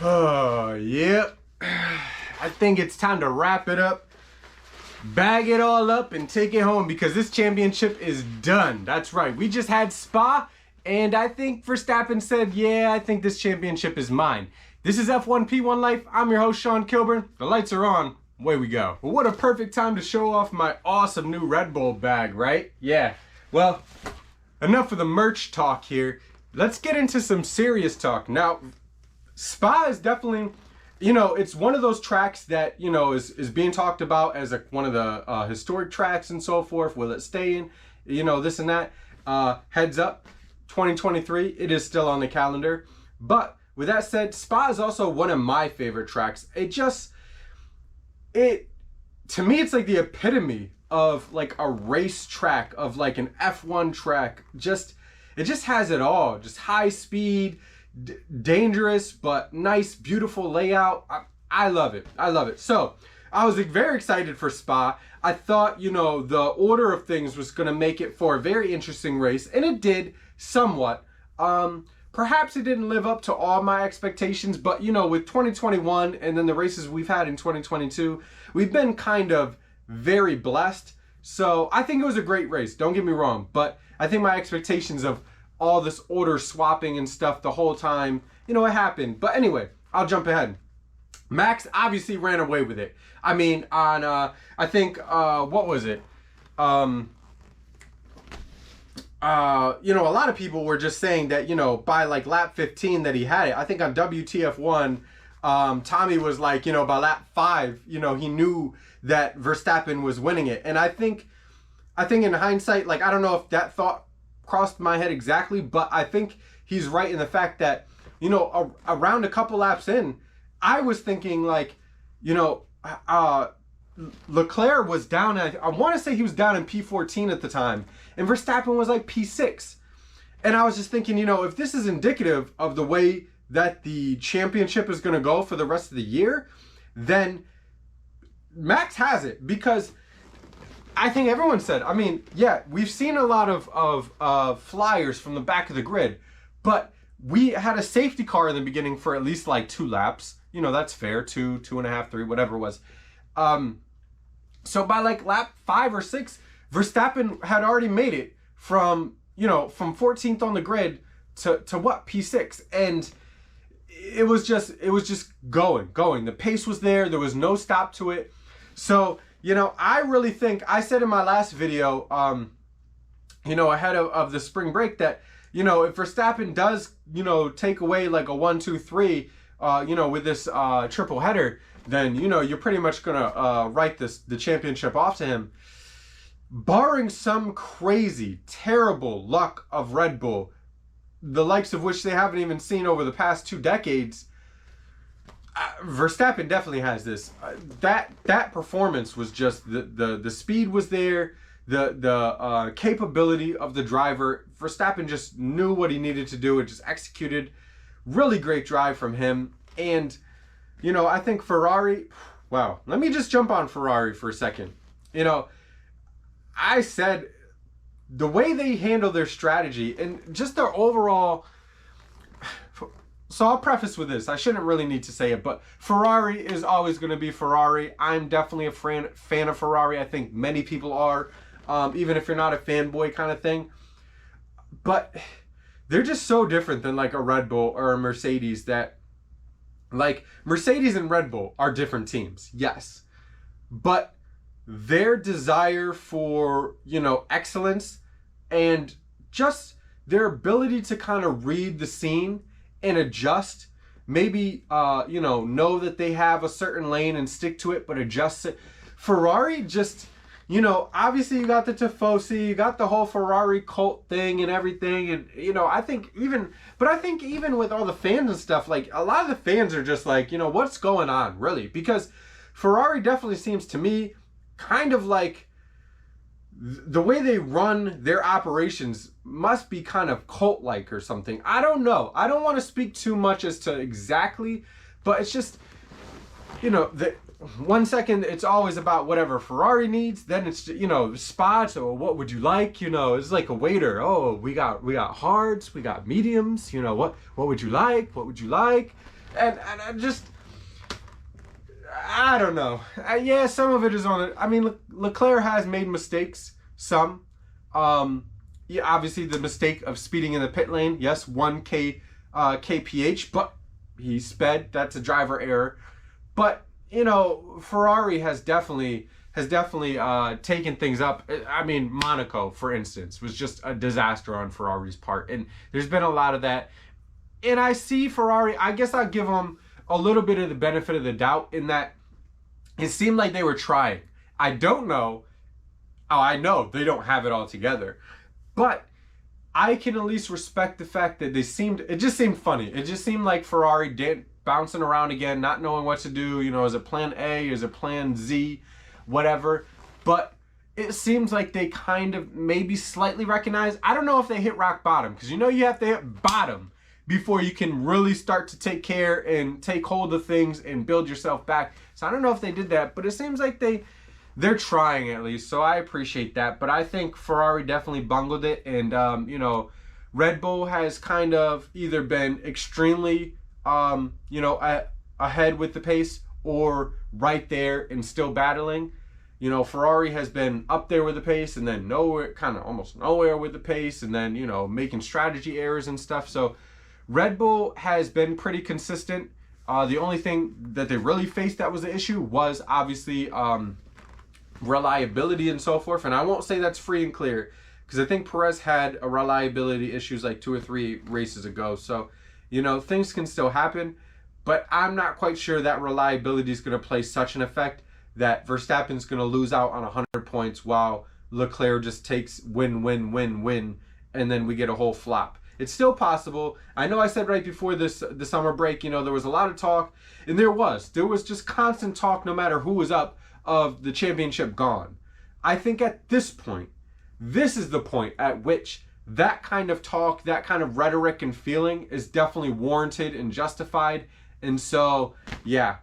Oh, yep. I think it's time to wrap it up, bag it all up, and take it home because this championship is done. That's right. We just had Spa, and I think Verstappen said, yeah, I think this championship is mine. This is F1P1 Life. I'm your host, Sean Kilburn. The lights are on. Away we go. Well, what a perfect time to show off my awesome new Red Bull bag, right? Yeah. Well, enough of the merch talk here. Let's get into some serious talk. Now, Spa is definitely, it's one of those tracks that, is being talked about as one of the historic tracks and so forth. Will it stay in, this and that? Heads up, 2023, it is still on the calendar. But with that said, Spa is also one of my favorite tracks. To me, it's like the epitome of like a race track, of like an F1 track. It just has it all. Just high speed, dangerous, but nice, beautiful layout. I love it. I love it. So I was very excited for Spa. I thought, the order of things was going to make it for a very interesting race, and it did somewhat. Perhaps it didn't live up to all my expectations, but with 2021 and then the races we've had in 2022, we've been kind of very blessed. So I think it was a great race, don't get me wrong, but I think my expectations of all this order swapping and stuff the whole time, it happened. But anyway, I'll jump ahead. Max obviously ran away with it. I mean, on, I think, what was it? A lot of people were just saying that, by like lap 15 that he had it. I think on WTF1, Tommy was like, by lap 5, he knew that Verstappen was winning it. And I think in hindsight, like, I don't know if that thought crossed my head exactly, but I think he's right in the fact that, around a couple laps in, I was thinking like, Leclerc was down, I want to say he was down in P14 at the time, and Verstappen was like P6. And I was just thinking, if this is indicative of the way that the championship is going to go for the rest of the year, then Max has it. Because I think everyone said, yeah, we've seen a lot of flyers from the back of the grid, but we had a safety car in the beginning for at least like 2 laps. That's fair, 2.5, 3, whatever it was. So by like lap 5 or 6, Verstappen had already made it from 14th on the grid to what, P6. And it was just going. The pace was there. There was no stop to it. So, I really think, I said in my last video, ahead of the spring break that, if Verstappen does, take away like a 1, 2, 3, with this triple header, then, you're pretty much going to write the championship off to him. Barring some crazy, terrible luck of Red Bull, the likes of which they haven't even seen over the past 2 decades, Verstappen definitely has this. That performance was just, the speed was there, the capability of the driver. Verstappen just knew what he needed to do and just executed. Really great drive from him. And I think Ferrari, wow. Let me just jump on Ferrari for a second. I said the way they handle their strategy and just their overall. So I'll preface with this. I shouldn't really need to say it, but Ferrari is always going to be Ferrari. I'm definitely a fan of Ferrari. I think many people are, even if you're not a fanboy kind of thing. But they're just so different than like a Red Bull or a Mercedes that, like, Mercedes and Red Bull are different teams, yes. But their desire for, excellence and just their ability to kind of read the scene and adjust, maybe, know that they have a certain lane and stick to it, but adjust it. Ferrari just, obviously you got the Tifosi, you got the whole Ferrari cult thing and everything. And, I think even with all the fans and stuff, like a lot of the fans are just like, what's going on really? Because Ferrari definitely seems to me kind of like the way they run their operations must be kind of cult-like or something. I don't know. I don't want to speak too much as to exactly, but it's just, the 1 second it's always about whatever Ferrari needs, then it's, spots, or what would you like, it's like a waiter. Oh, we got hards, we got mediums, what would you like? What would you like? And I don't know. Yeah, some of it is on it. I mean, Leclerc has made mistakes. Some. Yeah, obviously the mistake of speeding in the pit lane. Yes, 1 kph, but he sped. That's a driver error. But you know, Ferrari has definitely taken things up. I mean, Monaco, for instance, was just a disaster on Ferrari's part, and there's been a lot of that. And I see Ferrari. I guess I'll give them a little bit of the benefit of the doubt in that it seemed like they were trying. I don't know. Oh, I know they don't have it all together, but I can at least respect the fact that it just seemed funny. It just seemed like Ferrari bouncing around again, not knowing what to do. You know, is it plan A? Is it plan Z? Whatever. But it seems like they kind of maybe slightly recognize. I don't know if they hit rock bottom, because you know you have to hit bottom before you can really start to take care and take hold of things and build yourself back. So I don't know if they did that, but it seems like they're trying at least. So I appreciate that. But I think Ferrari definitely bungled it. And, you know, Red Bull has kind of either been extremely, you know, ahead with the pace or right there and still battling. You know, Ferrari has been up there with the pace and then nowhere, kind of almost nowhere with the pace, and then, you know, making strategy errors and stuff. So Red Bull has been pretty consistent. The only thing that they really faced that was the issue was obviously reliability and so forth. And I won't say that's free and clear, because I think Perez had a reliability issues like 2 or 3 races ago. So, you know, things can still happen, but I'm not quite sure that reliability is going to play such an effect that Verstappen's going to lose out on 100 points while Leclerc just takes win, and then we get a whole flop. It's still possible. I know I said right before the summer break, you know, there was a lot of talk, and there was just constant talk, no matter who was up, of the championship gone. I think at this point, this is the point at which that kind of talk, that kind of rhetoric and feeling is definitely warranted and justified. And so, yeah,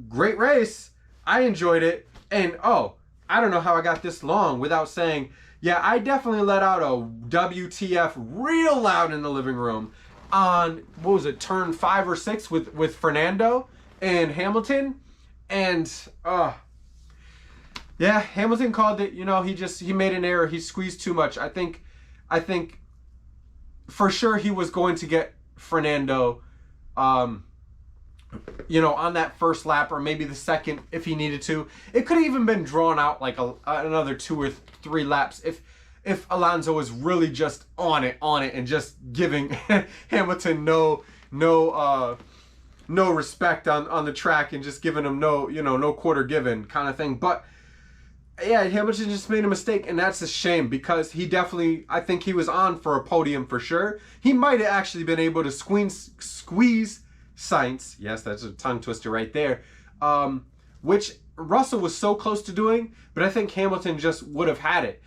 great race. I enjoyed it. And, oh, I don't know how I got this long without saying, yeah, I definitely let out a WTF real loud in the living room on, what was it, turn 5 or 6 with Fernando and Hamilton. And, yeah, Hamilton called it. You know, he made an error. He squeezed too much. I think for sure he was going to get Fernando, you know, on that first lap or maybe the second if he needed to. It could have even been drawn out like another 2 or 3 laps if Alonso was really just on it and just giving Hamilton no respect on the track and just giving him no quarter given kind of thing. But yeah, Hamilton just made a mistake, and that's a shame, because he definitely, I think he was on for a podium for sure. He might have actually been able to squeeze Sainz. Yes, that's a tongue twister right there. Which Russell was so close to doing, but I think Hamilton just would have had it.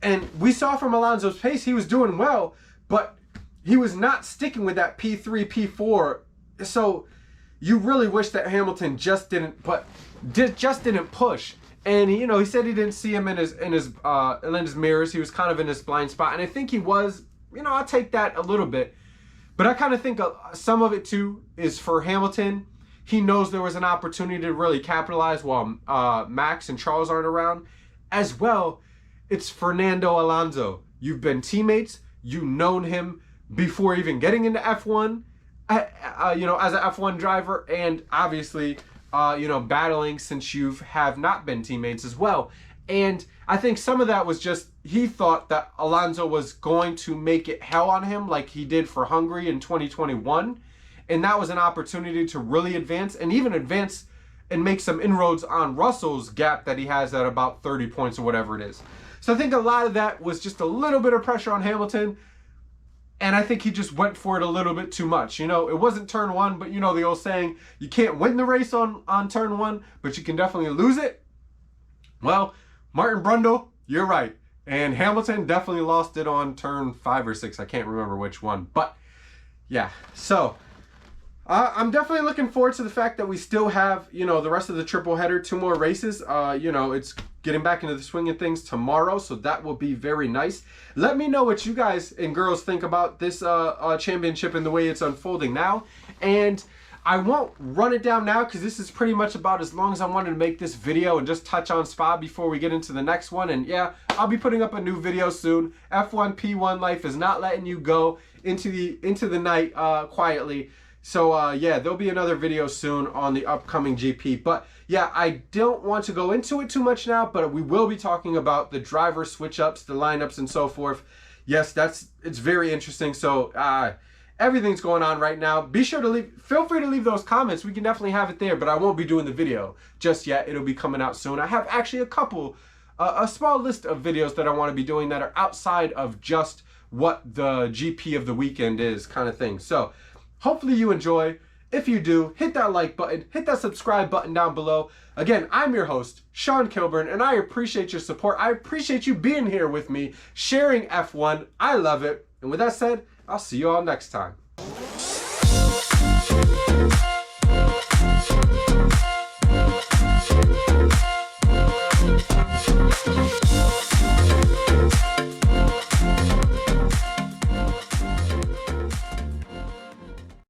And we saw from Alonso's pace, he was doing well, but he was not sticking with that P3, P4. So you really wish that Hamilton just didn't push. And you know, he said he didn't see him in his mirrors. He was kind of in his blind spot, and I think he was. You know, I'll take that a little bit, but I kind of think some of it too is for Hamilton. He knows there was an opportunity to really capitalize while Max and Charles aren't around. As well, it's Fernando Alonso. You've been teammates. You've known him before even getting into F1. You know, as an F1 driver, and obviously, you know, battling since you have not been teammates as well. And I think some of that was just, he thought that Alonso was going to make it hell on him like he did for Hungary in 2021. And that was an opportunity to really advance and make some inroads on Russell's gap that he has at about 30 points or whatever it is. So I think a lot of that was just a little bit of pressure on Hamilton. And I think he just went for it a little bit too much. You know, it wasn't turn 1, but you know the old saying, you can't win the race on turn 1, but you can definitely lose it. Well, Martin Brundle, you're right. And Hamilton definitely lost it on turn 5 or 6. I can't remember which one. But, yeah. So, I'm definitely looking forward to the fact that we still have, you know, the rest of the triple header, 2 more races. You know, it's getting back into the swing of things tomorrow, so that will be very nice. Let me know what you guys and girls think about this championship and the way it's unfolding now. And I won't run it down now because this is pretty much about as long as I wanted to make this video and just touch on Spa before we get into the next one. And yeah, I'll be putting up a new video soon. F1 P1 life is not letting you go into the night quietly. So yeah, there'll be another video soon on the upcoming GP. But yeah, I don't want to go into it too much now, but we will be talking about the driver switch ups, the lineups, and so forth. Yes, it's very interesting. So everything's going on right now. Be sure to feel free to leave those comments. We can definitely have it there, but I won't be doing the video just yet. It'll be coming out soon. I have actually a small list of videos that I want to be doing that are outside of just what the GP of the weekend is, kind of thing. So hopefully you enjoy. If you do, hit that like button, hit that subscribe button down below. Again, I'm your host, Sean Kilburn, and I appreciate your support. I appreciate you being here with me, sharing F1. I love it. And with that said, I'll see you all next time.